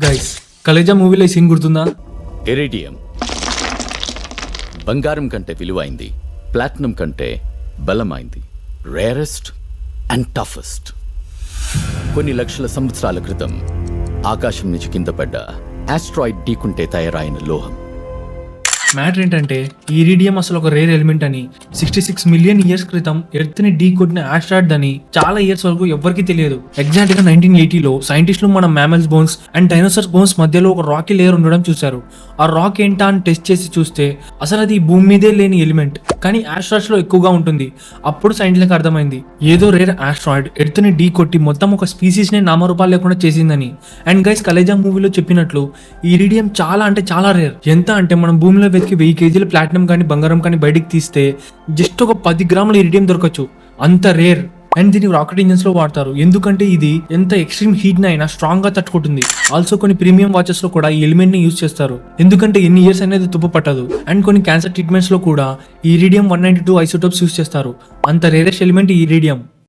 Guys Khaleja మూవీలో ఈ scene గుర్తుందా? ఇరిడియం బంగారం కంటే విలువైంది, ప్లాటినం కంటే బలమైంది, రేరెస్ట్ అండ్ టఫెస్ట్. కొన్ని లక్షల సంవత్సరాల క్రితం ఆకాశం నుంచి కింద పడ్డ ఆస్ట్రాయిడ్ ఢీకుంటే తయారైన లోహం. మ్యాటర్ ఏంటంటే ఈ ఇరిడియం అసలు ఒక రేర్ ఎలిమెంట్ అని 66 మిలియన్ ఇయర్స్ క్రితం ఎర్త్ ని ఢీ కొట్టిన ఆస్ట్రాయిడ్ అని చాలా ఇయర్స్ వరకు ఎవరికి తెలియదు. ఎగ్జాక్ట్ గా 1980లో సైంటిస్టులు మన mammals bones and dinosaurs bones మధ్యలో ఒక రాకీ లేయర్ ఉండడం చూశారు. ఆ రాక్ ఏంటా అని టెస్ట్ చేసి చూస్తే అసలు అది భూమి మీదే లేని ఎలిమెంట్, కానీ ఆస్ట్రాయిడ్స్ లో ఎక్కువగా ఉంటుంది. అప్పుడు సైంటిస్ట్లకు అర్థమైంది ఏదో రేర్ ఆస్ట్రాయిడ్ ఎర్త్ ని ఢీ కొట్టి మొత్తం ఒక స్పీసీస్ ని నామరూపాలు లేకుండా చేసిందని. అండ్ గైస్ కలేజా మూవీలో చెప్పినట్లు ఈ ఇరిడియం చాలా అంటే చాలా రేర్. ఎంత అంటే మనం భూమిలో వెతికి 1000 కేజీల ప్లాటినం కానీ బంగారం కానీ బయటికి తీస్తే జస్ట్ ఒక 10 గ్రాముల ఇరిడియం దొరకచ్చు. అంత రేర్. అండ్ దీన్ని రాకెట్ ఇంజన్స్ లో వాడతారు, ఎందుకంటే ఇది ఎంత ఎక్స్ట్రీమ్ హీట్ అయినా స్ట్రాంగ్ గా తట్టుకుంటుంది. ఆల్సో కొన్ని ప్రీమియం వాచెస్ లో కూడా ఈ ఎలిమెంట్ ని యూజ్ చేస్తారు, ఎందుకంటే ఎన్ని ఇయర్స్ అనేది తుప్పు పట్టదు. అండ్ కొన్ని క్యాన్సర్ ట్రీట్మెంట్స్ లో కూడా ఈ ఇరిడియం 192 ఐసోటోప్స్ యూజ్ చేస్తారు. అంత రేరెస్ట్ ఎలిమెంట్ ఈ ఇరిడియం.